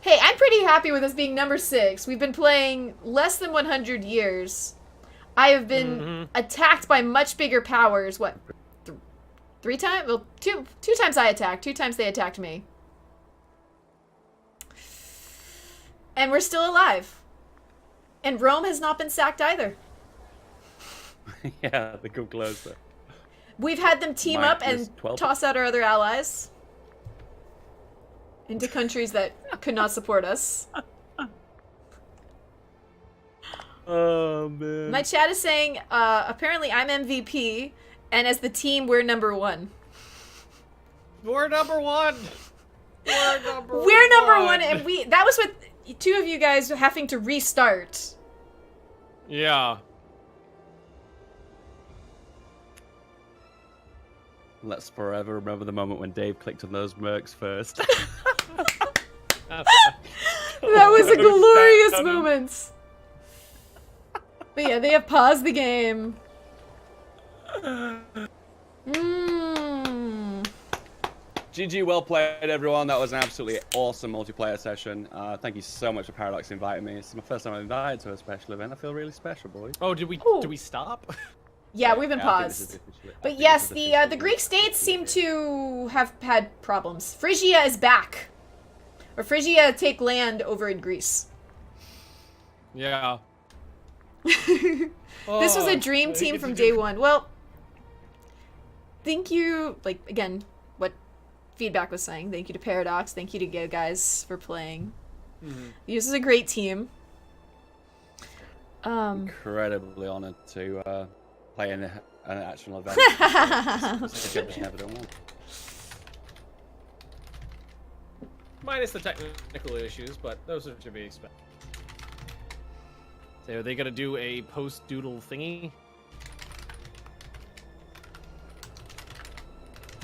Hey, I'm pretty happy with us being number 6. We've been playing less than 100 years. I have been attacked by much bigger powers. What? 3 times? Well, two times I attacked. 2 times they attacked me. And we're still alive. And Rome has not been sacked either. Yeah, they come closer. We've had them team up and 12. toss out our other allies into countries that could not support us. Oh, man. My chat is saying, apparently I'm MVP, and as the team, we're number 1. We're number 1! We're number 1, and that was with 2 of you guys having to restart. Yeah. Let's forever remember the moment when Dave clicked on those mercs first. That was a glorious moment. But yeah, they have paused the game. GG, well played, everyone. That was an absolutely awesome multiplayer session. Thank you so much for Paradox inviting me. It's my first time I've been invited to a special event. I feel really special, boys. Oh, did we stop? Yeah, we've been paused. But yes, the Greek states seem to have had problems. Phrygia is back. Or Phrygia take land over in Greece. Yeah. This was a dream team from day 1. Well, thank you, like, again, what feedback was saying. Thank you to Paradox. Thank you to you guys for playing. This is a great team. Incredibly honored to play in an actual event. Never done one. Minus the technical issues, but those are to be expected. So are they gonna do a post-doodle thingy?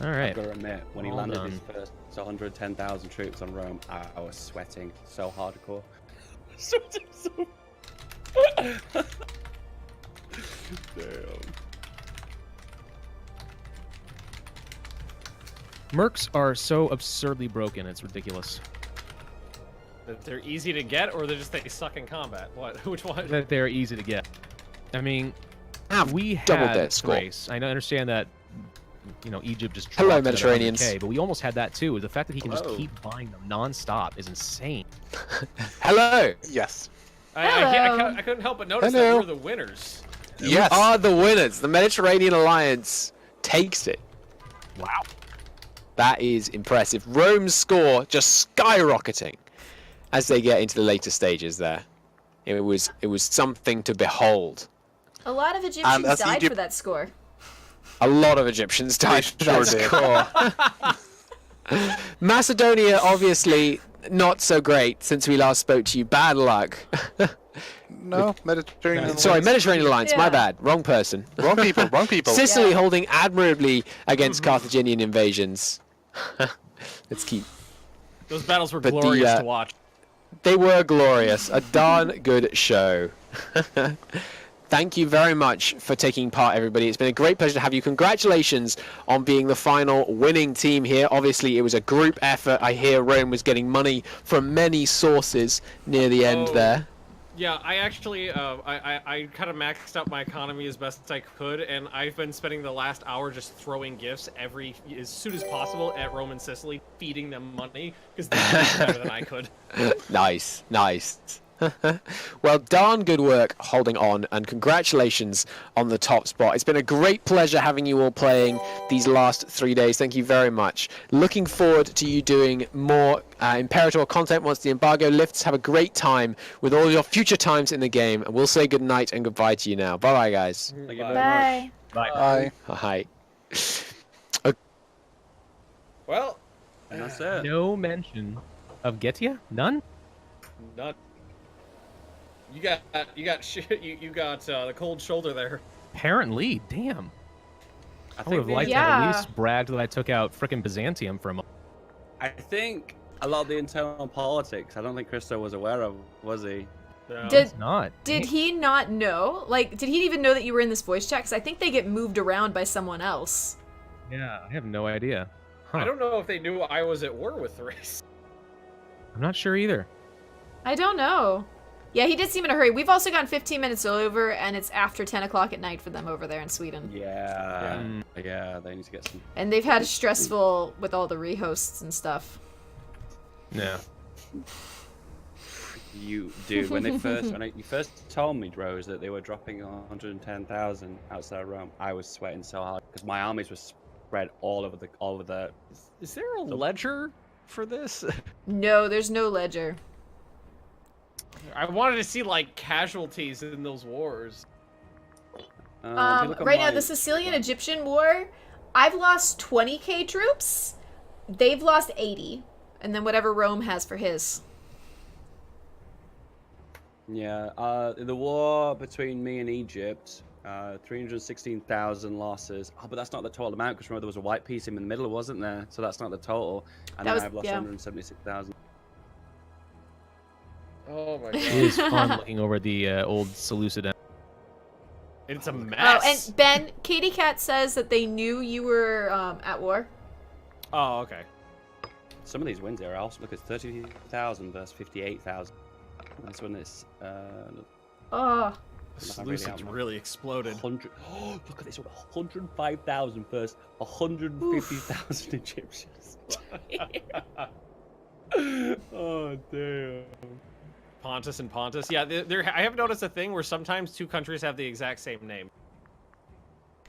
Alright. I've got to admit, when he Well landed done. his first 110,000 troops on Rome, I was sweating so hardcore. Sweating so... Damn. Mercs are so absurdly broken, it's ridiculous. That they're easy to get, or they suck in combat? What? Which one? That they're easy to get. I mean, we doubled had that score. Thrace. I understand that, you know, Egypt just Hello, dropped it at Mediterraneans. 100K, but we almost had that too. The fact that he can just Hello. keep buying them non-stop is insane. Hello. Yes. I couldn't help but notice that Hello. we were the winners. Yes. You are the winners. The Mediterranean Alliance takes it. Wow. That is impressive. Rome's score just skyrocketing as they get into the later stages there. It was something to behold. A lot of Egyptians that's died Egypt- for that score. A lot of Egyptians died for that sure score. Macedonia, obviously, not so great since we last spoke to you. Bad luck. No, Mediterranean. Sorry, Mediterranean Alliance, my Yeah. bad. Wrong person. Wrong people. Wrong people. Sicily Yeah. holding admirably against Carthaginian invasions. Let's keep... Those battles were But the, glorious to watch. They were glorious. A darn good show. Thank you very much for taking part, everybody. It's been a great pleasure to have you. Congratulations on being the final winning team here. Obviously, it was a group effort. I hear Rome was getting money from many sources near the end there. Yeah, I actually, I kind of maxed out my economy as best I could, and I've been spending the last hour just throwing gifts as soon as possible at Rome and Sicily, feeding them money, because they did it better than I could. Nice, nice. Well, darn good work holding on, and congratulations on the top spot. It's been a great pleasure having you all playing these last 3 days. Thank you very much. Looking forward to you doing more Imperator content once the embargo lifts. Have a great time with all your future times in the game, and we'll say good night and goodbye to you now. Bye-bye, guys. Thank you very much. Bye. Bye. Bye. Well, And that's it. No mention of Getia? None? not. You got the cold shoulder there. Apparently, damn. I I would have think, liked to Yeah. have at least bragged that I took out frickin' Byzantium for a moment. I think a lot of the internal politics, I don't think Christo was aware of, was he? No. Did It's not. did he not know? Like, did he even know that you were in this voice chat? Because I think they get moved around by someone else. Yeah, I have no idea. Huh. I don't know if they knew I was at war with Thrace. I'm not sure either. I don't know. Yeah, he did seem in a hurry. We've also gone 15 minutes over, and it's after 10 o'clock at night for them over there in Sweden. Yeah, they need to get some. And they've had a stressful with all the rehosts and stuff. Yeah. You, dude, when you first told me, Rose, that they were dropping 110,000 outside Rome, I was sweating so hard because my armies were spread all over the. Is there a ledger for this? No, there's no ledger. I wanted to see like casualties in those wars. Right now, the Sicilian-Egyptian war, I've lost 20k troops. They've lost 80, and then whatever Rome has for his. Yeah, the war between me and Egypt, 316,000 losses. Oh, but that's not the total amount because remember there was a white piece in the middle, wasn't there? So that's not the total. And then I've lost 176,000. Oh my god. It is fun looking over the old Seleucid. It's a mess. Oh, and Ben, Katie Cat says that they knew you were at war. Oh, okay. Some of these wins here, also look at 30,000 versus 58,000. That's when it's. Oh. Seleucid's really exploded. 100. Oh, look at this one. 105,000 versus 150,000 Egyptians. Oh damn. Pontus and Pontus. Yeah, I have noticed a thing where sometimes two countries have the exact same name.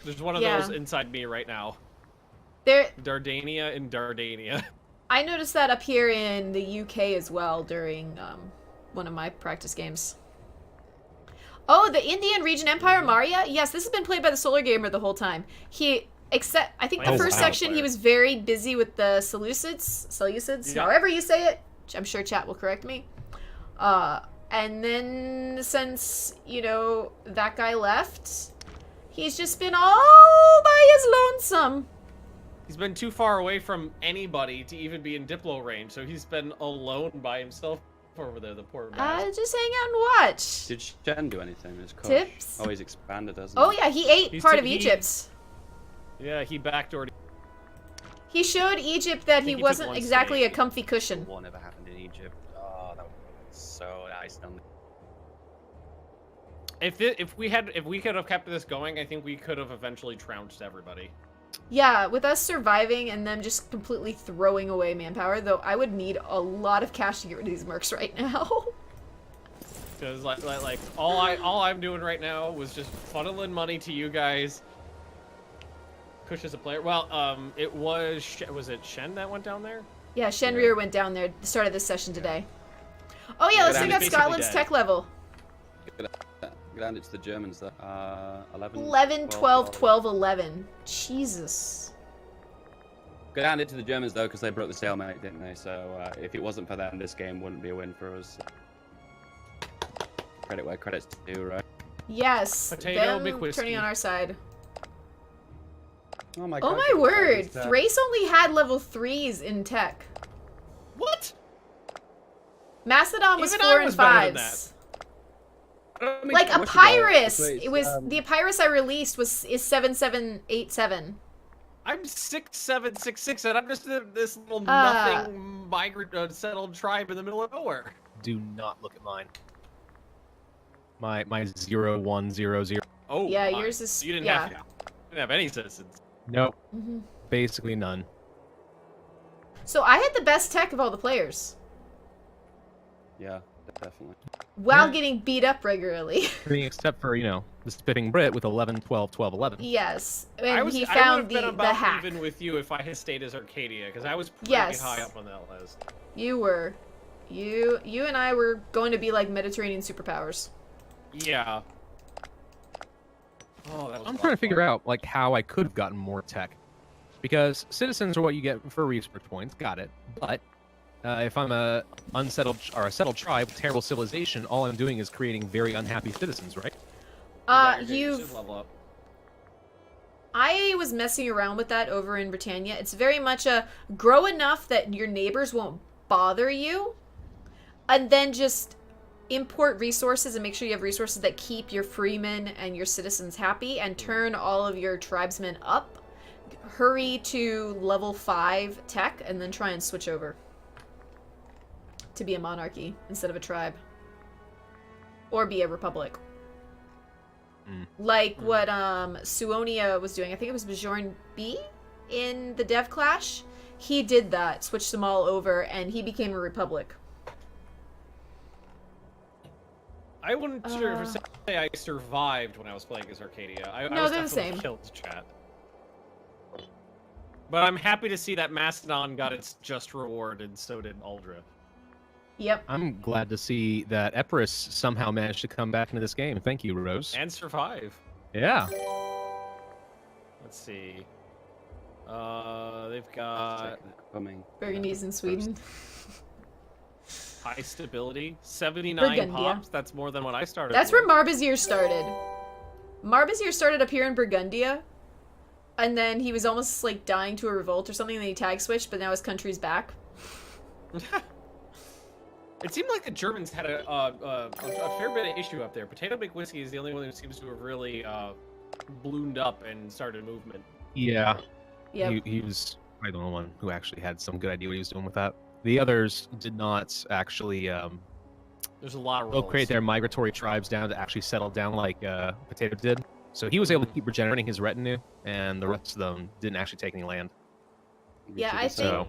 There's one of those inside me right now. Dardania and Dardania. I noticed that up here in the UK as well during one of my practice games. Oh, the Indian Region Empire Maria? Yes, this has been played by the Solar Gamer the whole time. I think the first section he was very busy with the Seleucids, however you say it. I'm sure chat will correct me. And then since, that guy left, he's just been all by his lonesome. He's been too far away from anybody to even be in Diplo range, so he's been alone by himself over there, the poor man. Just hang out and watch. Did Shen do anything? His coach? Tips? Oh, he's expanded, hasn't Oh he? yeah, he ate part of Egypt. Yeah, he backdoored. He showed Egypt that he wasn't exactly a comfy cushion. War never happened in Egypt. Oh, that would be so nice. If we could have kept this going, I think we could have eventually trounced everybody. Yeah, with us surviving and them just completely throwing away manpower, though I would need a lot of cash to get rid of these mercs right now. Because like all I'm doing right now was just funneling money to you guys. Kush as a player. Well, it was it Shen that went down there? Yeah, Shenrir went down there at the start of this session today. Oh yeah, let's check out Scotland's tech level. Get down to the Germans though. 11, 12, 12, 11. Jesus. Go down into the Germans though, because they broke the stalemate, didn't they? So if it wasn't for them, this game wouldn't be a win for us. Credit where credit's due, right? Yes. Potato them McWhiskey. turning on our side. Oh my god. Oh my word! Thrace only had level 3s in tech. What? Macedon was Even 4 I was and better than 5s. I mean, Like how a much ago? Pyrus. Wait, It was the Pyrus I released is 7787. I'm 6766, and I'm just this little nothing migrant settled tribe in the middle of nowhere. Do not look at mine. My 0100. Oh, Yeah, yours is You didn't have any citizens. Nope. Basically none. So I had the best tech of all the players. Yeah, definitely. While getting beat up regularly. I mean, except for, the Spitting Brit with 11, 12, 12, 11. Yes. And I would he have found been the about hack. even with you if I had stayed as Arcadia, because I was pretty high up on that list. You were. You and I were going to be like Mediterranean superpowers. Yeah. Oh, that was I'm trying to figure out, how I could have gotten more tech. Because citizens are what you get for research points, got it. But if I'm a settled tribe with terrible civilization, all I'm doing is creating very unhappy citizens, right? I was messing around with that over in Britannia. It's very much a grow enough that your neighbors won't bother you, and then just import resources and make sure you have resources that keep your freemen and your citizens happy, and turn all of your tribesmen up. Hurry to level 5 tech, and then try and switch over. to be a monarchy instead of a tribe. Or be a republic. Like what Suonia was doing. I think it was Bjorn B in the Dev Clash. He did that, switched them all over, and he became a republic. I wouldn't say I survived when I was playing as Arcadia. I No, was they're the definitely same. killed chat. But I'm happy to see that Mastodon got its just reward, and so did Aldra. Yep. I'm glad to see that Epirus somehow managed to come back into this game. Thank you, Rose. And survive. Yeah. Let's see. They've got Burgundies in Sweden. high stability, 79 Burgundia. pops. That's more than what I started. That's with. where Marbazir started. Marbazir started up here in Burgundia, and then he was almost like dying to a revolt or something, and then he tag switched, but now his country's back. It seemed like the Germans had a fair bit of issue up there. Potato Big Whiskey is the only one who seems to have really ballooned up and started movement. Yeah. Yep. He was probably the only one who actually had some good idea what he was doing with that. The others did not actually There's a lot of go roles. create their migratory tribes down to actually settle down like Potato did. So he was able to keep regenerating his retinue, and the rest of them didn't actually take any land. Yeah, I think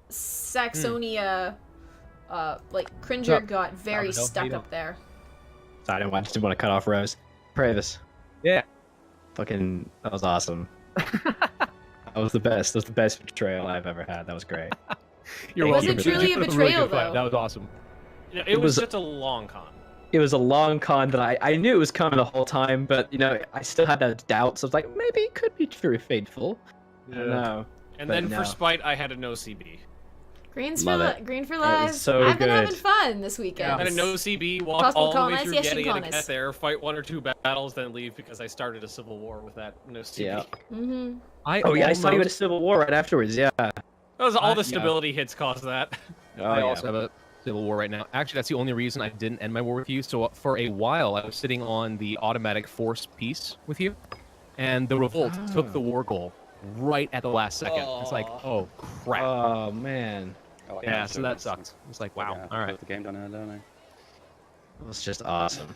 Saxonia, like Cringer got very How you stuck doing? up there. I didn't want to cut off Rose. Pravis. Yeah. Fucking, that was awesome. That was the best. That was the best betrayal I've ever had. That was great. You're Was welcome. it truly You a put up really betrayal, good fight. though? That was awesome. You know, it was was- just a long con. It was a long con that I knew it was coming the whole time, but you know I still had those doubts. I was like, maybe it could be very faithful. I don't know. And But then no. for spite, I had a no CB. Love it. Green for It life. was so I've been good. having fun this weekend. I had a no CB, walk Possible all the way colonize? through Yes, you Getty can and colonize. get there, fight 1 or 2 battles, then leave because I started a civil war with that no CB. Yeah. Mm-hmm. Oh yeah, I saw you at a civil war right afterwards. Yeah. That was all the yeah. stability hits caused that. Oh, I yeah. also have a civil war right now. Actually, that's the only reason I didn't end my war with you. So for a while, I was sitting on the automatic force peace with you, and the revolt took the war goal right at the last second. It's like, oh crap. Oh man. Oh, yeah, so that sucked. It's like, wow. Yeah, All right. put the game down there, don't I? It was just awesome.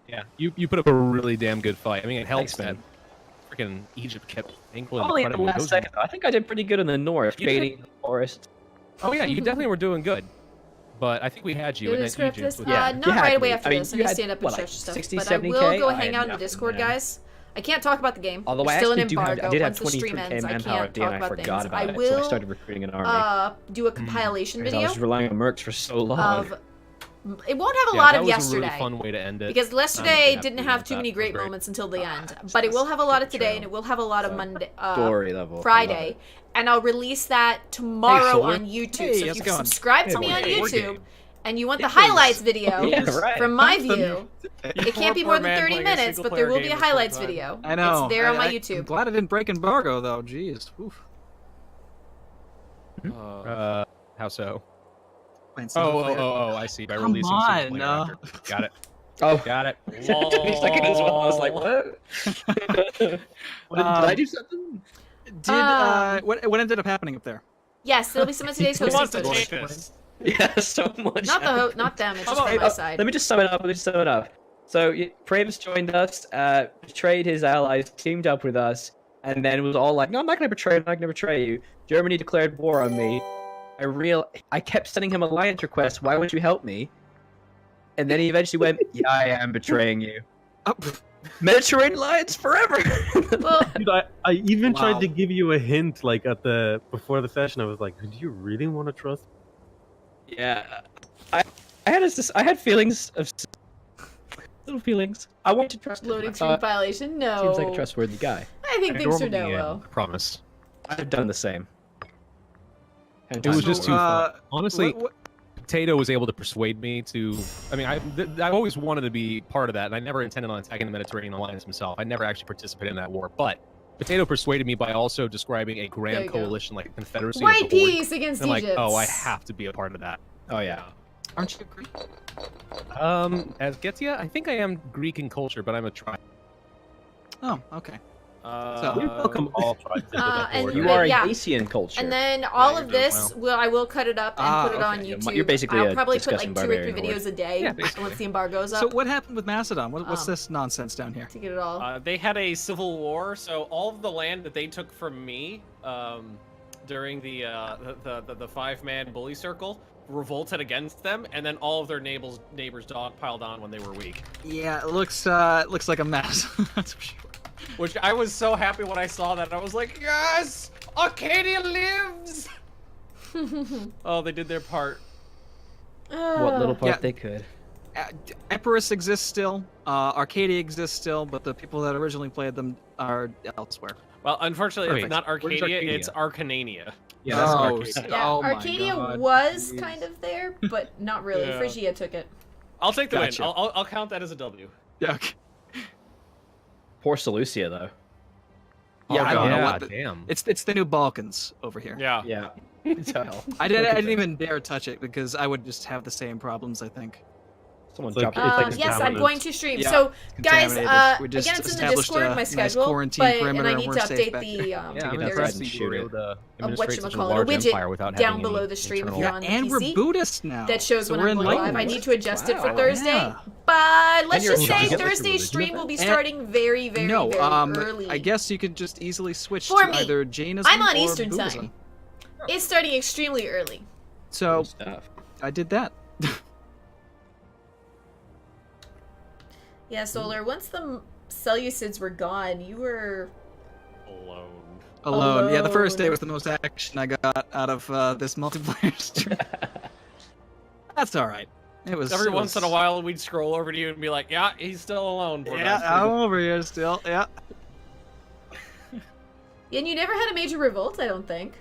Yeah, you put up a really damn good fight. I mean, it helps Thanks, that freaking Egypt kept ankling Only at the incredibly. last Those- second. I think I did pretty good in the north, You did? fading the forest. Oh yeah, you definitely were doing good. But I think we had you Do in the that script Egypt. this? with- Yeah, not you had right away me. after I mean, this. I'm you gonna had, stand up and what, show like stuff. 60, But I 70K? will go I hang had out in the nothing, Discord, man. guys. I can't talk about the game. Although We're I still in actually embargo. I did have Once the stream 23k ends, I manpower can't at the talk end. I about forgot things. about I it, so I will started recruiting an army. do a compilation Because I video was relying on mercs for so long. of. It won't have a Yeah, lot that of was yesterday. a really fun way to end it. Because I'm yesterday happy didn't with have that. too many That was great great. moments until the end, but it will have a lot of today, and it will have a lot of Monday, Story level. I love Friday, it. and I'll release that tomorrow Thor. on YouTube. Hey, so if how's you it going? subscribe to me on Hey, YouTube, and you want the highlights video Yeah, right. from my view, it can't be more than man 30 playing a minutes, but there single-player will be a game at the highlights same time. video. I know. It's there on my I'm YouTube. glad I didn't break embargo though. Jeez. Oof. How so? Playing Oh, single player. I see. By Come releasing on, single player after. Got it. Oh, Got it. it took me a second as well. I was like, what? Did I do something? What ended up happening up there? Yes, there'll be some of today's Who hosting wants to footage. take this? Yeah, so much. Not them. It's just from my side. Let me just sum it up. So Pravis joined us, betrayed his allies, teamed up with us, and then was all like, "No, I'm not gonna betray you. I'm not gonna betray you." Germany declared war on me. I kept sending him alliance requests. Why would you help me? And then he eventually went, "Yeah, I am betraying you." Mediterranean alliance forever. Well, Dude, I even Wow. tried to give you a hint, like before the session. I was like, "Do you really want to trust?" Yeah, I had feelings of little feelings. I want to trust him. loading I through thought, compilation. No. Seems like a trustworthy guy. I think things are Normally, no well. I promise. I've done the same. It was just too fun. Honestly, what- Potato was able to persuade me to. I mean, I've always wanted to be part of that, and I never intended on attacking the Mediterranean alliance himself. I never actually participated in that war, but Potato persuaded me by also describing a There grand you go. coalition, like a confederacy. White of the Horde. peace against And I'm like, Egypt. oh, I have to be a part of that. Oh yeah. Aren't you Greek? As Getia, I think I am Greek in culture, but I'm a tribe. Oh, okay. We welcome all tribes into the and Horde. You are a yeah. Dacian culture. And then all you're of doing this, I will cut it up and put it on okay. YouTube. You're basically I'll a probably put disgusting like 2 or 3 barbarian videos a day Yeah, once the embargo's up So what happened with Macedon? What's this nonsense down here? to get it all. They had a civil war, so all of the land that they took from me during the 5-man bully circle revolted against them, and then all of their neighbors dogpiled on when they were weak. Yeah, it looks like a mess. That's for sure. Which I was so happy when I saw that. I was like, yes, Arcadia lives. Oh, they did their part. What little part Yeah. they could. Epirus exists still. Arcadia exists still, but the people that originally played them are elsewhere. Well, unfortunately, Wait, it's not where's Arcadia, Arcadia? it's Arcanania. Yeah, that's Oh, Arcadia. Yeah, oh my Arcadia God. was Jeez. kind of there, but not really. Yeah. Phrygia took it. I'll take the Gotcha. win. I'll count that as a W. Yeah. Okay. Poor Seleucia, though. Yeah, I don't know yeah, what. damn. It's the new Balkans over here. Yeah. Yeah. It's hell. I didn't even dare touch it because I would just have the same problems. I think. Someone It's like- dropped it's like it. Yes, I'm contaminant. going to stream. Yeah, So, guys, contaminated. We just again, it's in the established Discord, a my nice schedule, quarantine but and perimeter I and need we're to safe update back the here. Yeah, I'm there's impressed and that shoot you were it. able to a administrate such a whatchamacallit, large a widget empire without down having below any the stream if internal- you're Yeah, on the and PC we're Buddhist now. that shows so when we're I'm going live. I enlightened. need to adjust it for Wow. Thursday, Yeah. but let's you're just in say charge. Thursday's stream will be And- starting very, very, No, very early. I guess you could just easily switch For to me. either Jainism I'm on or Eastern Buddhism. time. It's starting extremely early. So Good stuff. I did that. Yeah, Solar, once the Seleucids were gone, you were... Alone. Yeah, the first day Alone. was the most action I got out of this multiplayer stream. That's all right. It was Every it once was- in a while, we'd scroll over to you and be like, yeah, he's still alone. Poor Yeah, bastard." I'm over here still. Yeah. And you never had a major revolt, I don't think.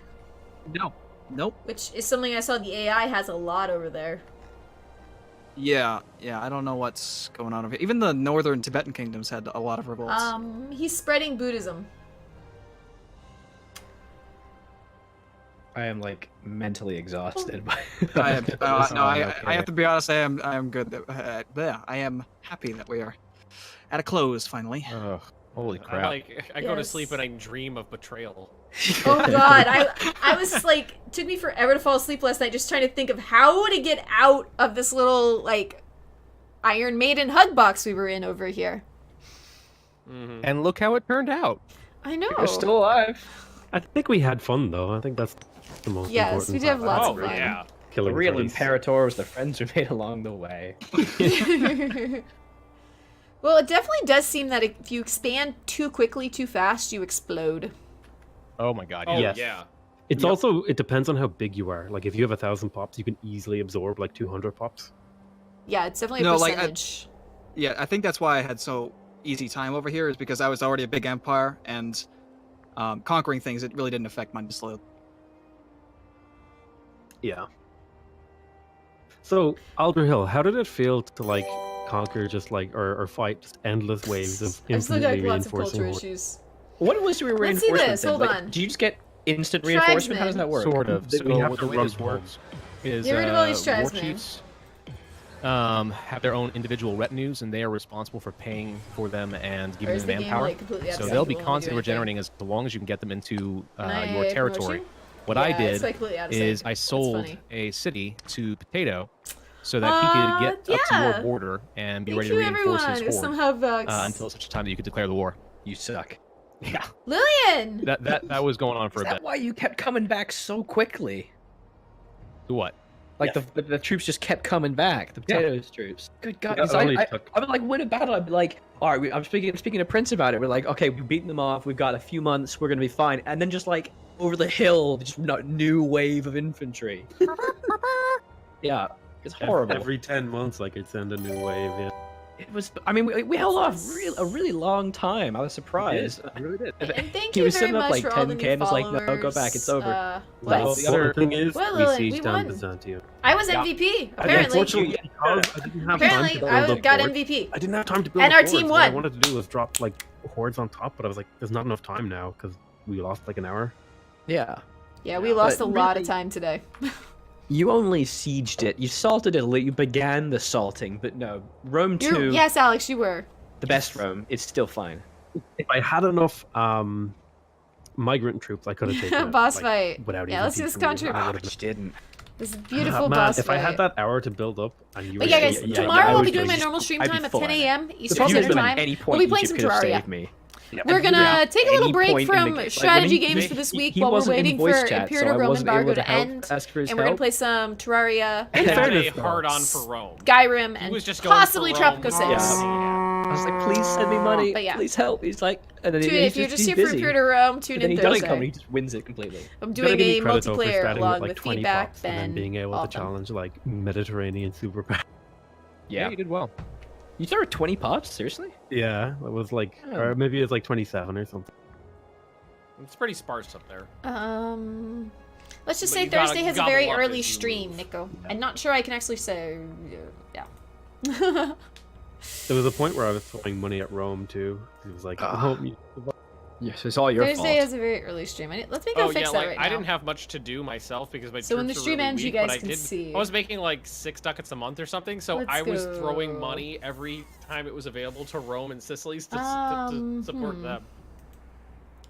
No. Nope. Which is something I saw the AI has a lot over there. Yeah. I don't know what's going on over here. Even the northern Tibetan kingdoms had a lot of revolts. He's spreading Buddhism. I am like mentally exhausted. I am. No, I Okay. have to be honest. I am good. Yeah, I am happy that we are at a close finally. Ugh, holy I, crap. I go to Yes. sleep and I dream of betrayal. Oh god, I was like, took me forever to fall asleep last night just trying to think of how to get out of this little, like, Iron Maiden hug box we were in over here. Mm-hmm. And look how it turned out. I know. You're still alive. I think we had fun though. I think that's the most Yes, important. we did have part. lots Oh, of fun. yeah. The Killing real Grace. Imperator was the friends we made along the way. Well, it definitely does seem that if you expand too quickly, too fast, you explode. Oh my god, Oh, yeah. Yes. yeah. It's also, it depends on how big you are. Like if you have 1,000 pops, you can easily absorb like 200 pops. Yeah, it's definitely a No, like, percentage. Yeah, I think that's why I had so easy time over here is because I was already a big empire and conquering things. It really didn't affect my disloyalty. Yeah. So, Alder Hill, how did it feel to like conquer just like or fight just endless waves of I've still got infinitely lots of reinforcing culture hordes? issues. What was your Let's see reinforcement? this, then? hold Like, on. do you just get instant reinforcement? How does that work? Sort of. Did we So have the to way run this works is Get rid of all these war tribesmen. chiefs have their own individual retinues, and they are responsible for paying for them and Or giving is them the game, manpower. like, completely So out of they'll be schedule and constantly do anything? regenerating as long as you can get them into Can I your territory. promote you? What Yeah, I it's, did like, completely out of is sync. I That's sold funny. a city to Potato so that he could get up to yeah. your border and be Thank ready you, to reinforce everyone. his There's horde some hub bucks. until such a time that you could declare the war. You suck. Yeah, Lillian! that was going on for Is a that bit. why you kept coming back so quickly? What? Like the troops just kept coming back. The Yeah. potatoes troops. Good God! Yeah, 'cause it only I took- would like win a battle. I'd be like, all right, I'm speaking to Prince about it. We're like, okay, we've beaten them off. We've got a few months. We're gonna be fine. And then just like over the hill, just new wave of infantry. Yeah, it's horrible. Every 10 months, like I'd send a new wave. Yeah. It was. I mean, we held off a really long time. I was surprised. I really did. And thank He you was very setting up, much like, for all the 10K new and was like, followers. no, go back, it's over. What? Well, the the other- other thing is, Well, we Lillian, we sieged down won. Byzantium. I was Yeah. MVP, And apparently. unfortunately, because I didn't have time Apparently, to build I up got hordes, MVP. I didn't have time to build And up our hordes. team What I won. wanted to do was drop like hordes on top, but I was like, there's not enough time now because we lost like an hour. Yeah. Yeah, we lost a But lot of really- time today. You only sieged it. You salted it. You began the salting, but no. Rome 2, Yes, Alex, you were. the best Rome, it's still fine. if I had enough migrant troops, I could have taken it, Boss like, fight. without Yeah, even let's do this teaching me, country. and I Ah, would've but you didn't. This is beautiful man, boss if I fight. had that hour to build up, and you were But yeah, guys, shooting me, tomorrow I I'll would be doing my just- normal stream I'd be time at full 10 at it. a.m. The Eastern problem is Standard that at Time. any We'll point be playing Egypt some could have Terraria. saved me. We're gonna take a little Any break point in the from game. Like, strategy when he- games for this week he while we're wasn't in waiting for voice chat, so Imperator I Rome wasn't Embargo able to help end. ask for his And we're gonna help. play some Terraria, He had a fairness, hard on for Rome. Skyrim, He and was just going possibly for Rome. Tropico 6. I was like, please send me money. But yeah. Please help. He's like, and then Tune he's in if you're just here for busy. Imperator Rome. Tune But then in he doesn't come and Thursday. he just wins it completely. I'm You gotta doing give me a credit, though, for multiplayer starting along with, like, with 20 feedback. pops and then being able to challenge like Mediterranean superpower. Yeah. you did well. You started 20 pops? Seriously? Yeah, it was like, Oh. or maybe it was like 27 or something. It's pretty sparse up there. Let's just But say you gotta Thursday has a gobble very up early as you stream, move. Nico. I'm not sure I can actually say, yeah. There was a point where I was throwing money at Rome too. It was like, oh, Yes, it's all your Thursday fault. has a very early stream. Let's make go Oh fix yeah, that like right now. I didn't have much to do myself because my So when troops the stream were really ends, you weak, but guys I can did. see. I was making like 6 ducats a month or something, so Let's I was go. throwing money every time it was available to Rome and Sicily to support them.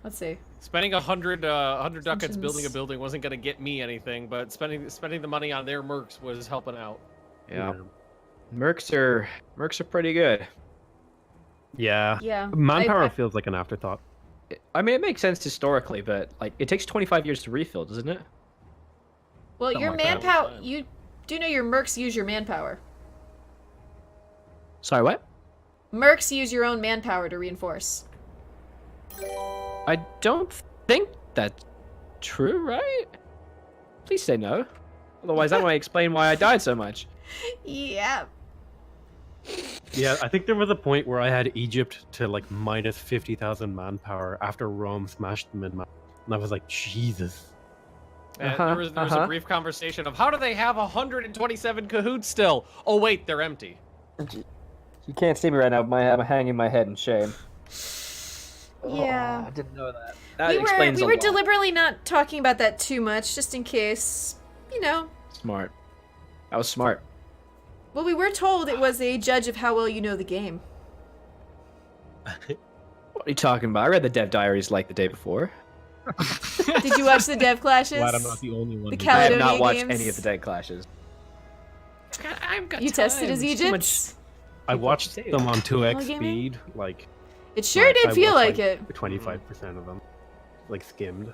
Let's see. Spending 100 ducats Assumptions. building a building wasn't gonna get me anything, but spending the money on their mercs was helping out. Yeah. Mercs are pretty good. Yeah. Yeah. Manpower I- feels like an afterthought. I mean, it makes sense historically, but like it takes 25 years to refill, doesn't it? Well, your like that. manpower. You do know your mercs use your manpower. Sorry, what? Mercs use your own manpower to reinforce. I don't think that's true, right? Please say no. Otherwise, that might explain why I died so much. Yeah. Yeah, I think there was a point where I had Egypt to like minus 50,000 manpower after Rome smashed them in. And I was like, Jesus. And there was a brief conversation of how do they have 127 cahoots still? Oh wait, they're empty. You can't see me right now. I'm hanging my head in shame. Yeah. I didn't know that. That we explains were a lot. deliberately not talking about that too much, just in case, you know. Smart. That was smart. Well, we were told it was a judge of how well you know the game. What are you talking about? I read the dev diaries like the day before. Did you watch the dev clashes? Glad I'm not the only one. The who I have did. Caledonia not watched games? any of the dev clashes. I've got You tested as It's too much- Egypt? I watched them on 2x gaming? speed, like It sure did I feel watched, like it. 25% of them, like skimmed.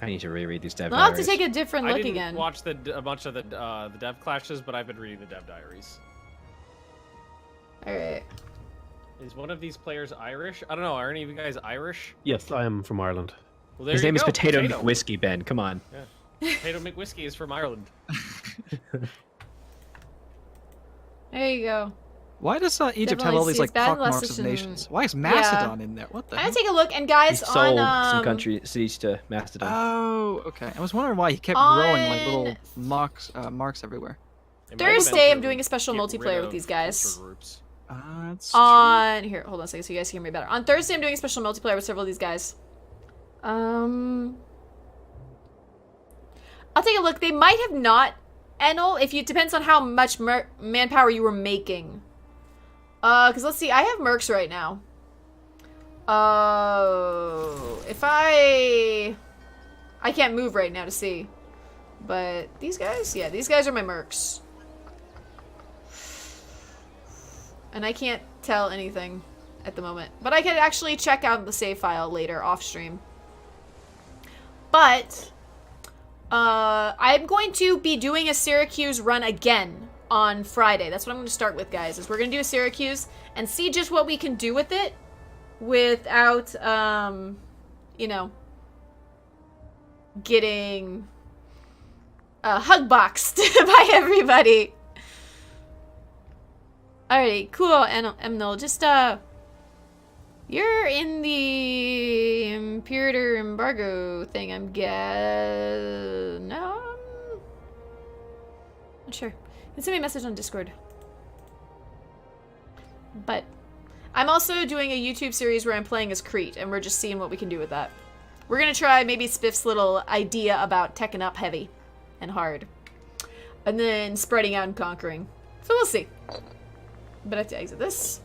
I need to reread these dev I'll have to diaries. take a different I look didn't again. watch a bunch of the dev clashes, but I've been reading the dev diaries. Alright. Is one of these players Irish? I don't know. Are any of you guys Irish? Yes, I am from Ireland. Well, there His you name is go, Potato McWhiskey, Ben. Come on. Potato McWhiskey is from Ireland. There you go. Why does Egypt have Definitely all these sees like bad pockmarks of Lecition. nations? Why is Macedon in there? What the I'm hell? gonna take a look, and He guys, sold on some cities to Mastodon. Oh, okay. I was wondering why he kept On- growing like little marks everywhere. It might have been Thursday, I'm to doing a special get multiplayer rid with of these guys. culture groups. That's On here, hold on a second, so you guys can hear me better. On Thursday, I'm doing a special multiplayer with several of these guys. I'll take a look. They might have not, Enel. If you depends on how much manpower you were making. Cause let's see, I have mercs right now. If I can't move right now to see, but these guys, yeah, these guys are my mercs. And I can't tell anything at the moment. But I can actually check out the save file later off stream. But I'm going to be doing a Syracuse run again on Friday. That's what I'm going to start with, guys. Is we're going to do a Syracuse and see just what we can do with it without, you know, getting hug boxed by everybody. Alrighty, cool, Emnil. Just, you're in the Imperator Embargo thing, I'm no? Not sure. You can send me a message on Discord. But I'm also doing a YouTube series where I'm playing as Crete, and we're just seeing what we can do with that. We're gonna try maybe Spiff's little idea about teching up heavy and hard. And then spreading out and conquering. So we'll see. But I have to exit this.